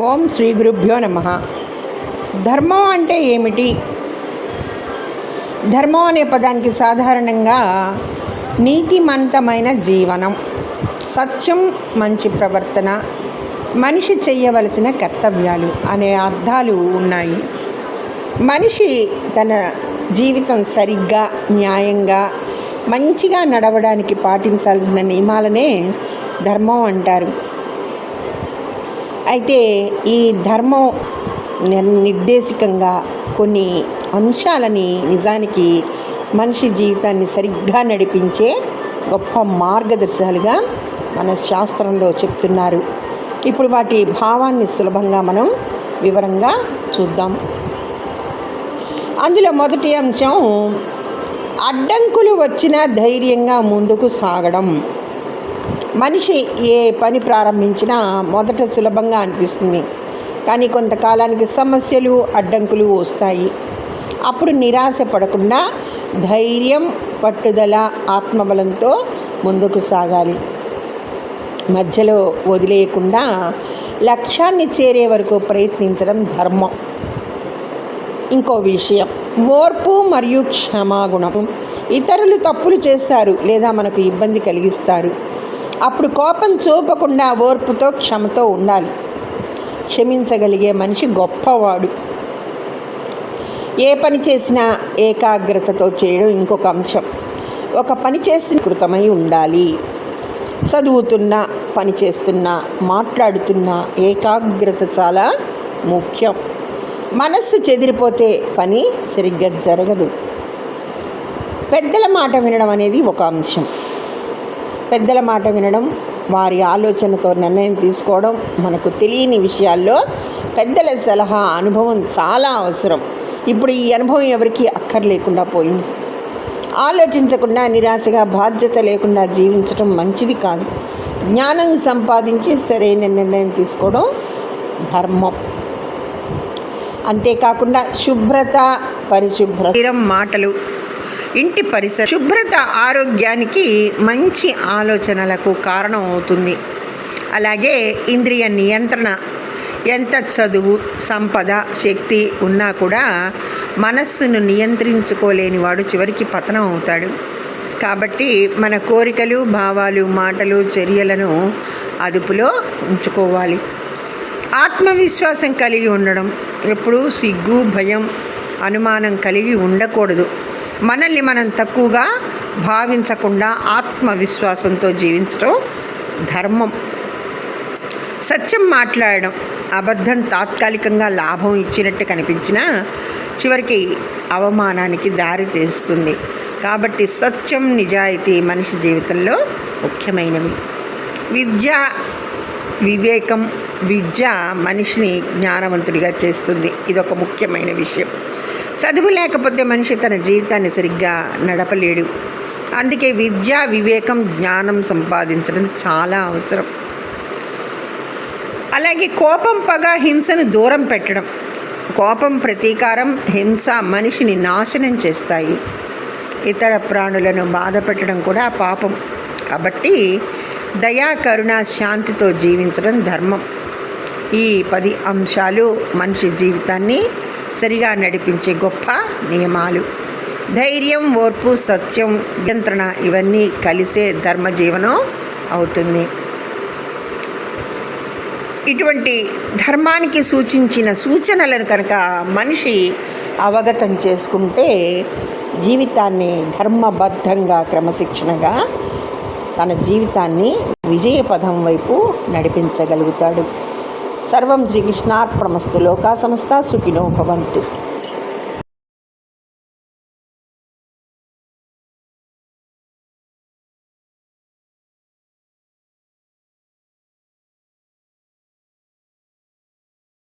ఓం శ్రీ గురుభ్యో నమః. ధర్మం అంటే ఏమిటి? ధర్మం అనే పదానికి సాధారణంగా నీతిమంతమైన జీవనం, సత్యం, మంచి ప్రవర్తన, మనిషి చేయవలసిన కర్తవ్యాలు అనే అర్థాలు ఉన్నాయి. మనిషి తన జీవితం సరిగ్గా, న్యాయంగా, మంచిగా నడవడానికి పాటించాల్సిన నియమాలనే ధర్మం అంటారు. అయితే ఈ ధర్మం నిర్దేశికంగా కొన్ని అంశాలని నిజానికి మనిషి జీవితాన్ని సరిగ్గా నడిపించే గొప్ప మార్గదర్శకాలుగా మన శాస్త్రంలో చెప్తున్నారు. ఇప్పుడు వాటి భావాన్ని సులభంగా మనం వివరంగా చూద్దాం. అందులో మొదటి అంశం, అడ్డంకులు వచ్చినా ధైర్యంగా ముందుకు సాగడం. మనిషి ఏ పని ప్రారంభించినా మొదట సులభంగా అనిపిస్తుంది, కానీ కొంతకాలానికి సమస్యలు, అడ్డంకులు వస్తాయి. అప్పుడు నిరాశ పడకుండా ధైర్యం, పట్టుదల, ఆత్మబలంతో ముందుకు సాగాలి. మధ్యలో వదిలేయకుండా లక్ష్యాన్ని చేరే వరకు ప్రయత్నించడం ధర్మం. ఇంకో విషయం, ఓర్పు మరియు క్షమాగుణం. ఇతరులు తప్పులు చేస్తారు లేదా మనకు ఇబ్బంది కలిగిస్తారు. అప్పుడు కోపం చూపకుండా ఓర్పుతో, క్షమతో ఉండాలి. క్షమించగలిగే మనిషి గొప్పవాడు. ఏ పని చేసినా ఏకాగ్రతతో చేయడం ఇంకొక అంశం. ఒక పని చేసిన కృతమై ఉండాలి. చదువుతున్నా, పని చేస్తున్నా, మాట్లాడుతున్నా ఏకాగ్రత చాలా ముఖ్యం. మనస్సు చెదిరిపోతే పని సరిగ్గా జరగదు. పెద్దల మాట వినడం అనేది ఒక అంశం. పెద్దల మాట వినడం, వారి ఆలోచనతో నిర్ణయం తీసుకోవడం, మనకు తెలియని విషయాల్లో పెద్దల సలహా, అనుభవం చాలా అవసరం. ఇప్పుడు ఈ అనుభవం ఎవరికీ అక్కర్లేకుండా పోయింది. ఆలోచించకుండా, నిరాశగా, బాధ్యత లేకుండా జీవించడం మంచిది కాదు. జ్ఞానం సంపాదించి సరైన నిర్ణయం తీసుకోవడం ధర్మం. అంతేకాకుండా శుభ్రత, పరిశుభ్రత, మాటలు, ఇంటి పరిసర శుభ్రత ఆరోగ్యానికి, మంచి ఆలోచనలకు కారణం అవుతుంది. అలాగే ఇంద్రియ నియంత్రణ. ఎంత చదువు, సంపద, శక్తి ఉన్నా కూడా మనస్సును నియంత్రించుకోలేని వాడు చివరికి పతనం అవుతాడు. కాబట్టి మన కోరికలు, భావాలు, మాటలు, చర్యలను అదుపులో ఉంచుకోవాలి. ఆత్మవిశ్వాసం కలిగి ఉండడం. ఎప్పుడూ సిగ్గు, భయం, అనుమానం కలిగి ఉండకూడదు. మనల్ని మనం తక్కువగా భావించకుండా ఆత్మవిశ్వాసంతో జీవించడం ధర్మం. సత్యం మాట్లాడడం. అబద్ధం తాత్కాలికంగా లాభం ఇచ్చినట్టు కనిపించినా చివరికి అవమానానికి దారి తీస్తుంది. కాబట్టి సత్యం, నిజాయితీ మనిషి జీవితంలో ముఖ్యమైనవి. విద్య, వివేకం. విద్య మనిషిని జ్ఞానవంతుడిగా చేస్తుంది. ఇదొక ముఖ్యమైన విషయం. చదువు లేకపోతే మనిషి తన జీవితాన్ని సరిగ్గా నడపలేడు. అందుకే విద్య, వివేకం, జ్ఞానం సంపాదించడం చాలా అవసరం. అలాగే కోపం, పగ, హింసను దూరం పెట్టడం. కోపం, ప్రతీకారం, హింస మనిషిని నాశనం చేస్తాయి. ఇతర ప్రాణులను బాధ పెట్టడం కూడా పాపం. కాబట్టి దయా, కరుణ, శాంతితో జీవించడం ధర్మం. ఈ 10 అంశాలు మనిషి జీవితాన్ని సరిగా నడిపించే గొప్ప నియమాలు. ధైర్యం, ఓర్పు, సత్యం, నియంత్రణ ఇవన్నీ కలిసే ధర్మజీవనం అవుతుంది. ఇటువంటి ధర్మానికి సూచించిన సూచనలను కనుక మనిషి అవగతం చేసుకుంటే జీవితాన్ని ధర్మబద్ధంగా, క్రమశిక్షణగా తన జీవితాన్ని విజయపథం వైపు నడిపించగలుగుతాడు. సర్వం శ్రీకృష్ణార్పణమస్తు. లోకా సమస్తా సుఖినో భవంతు.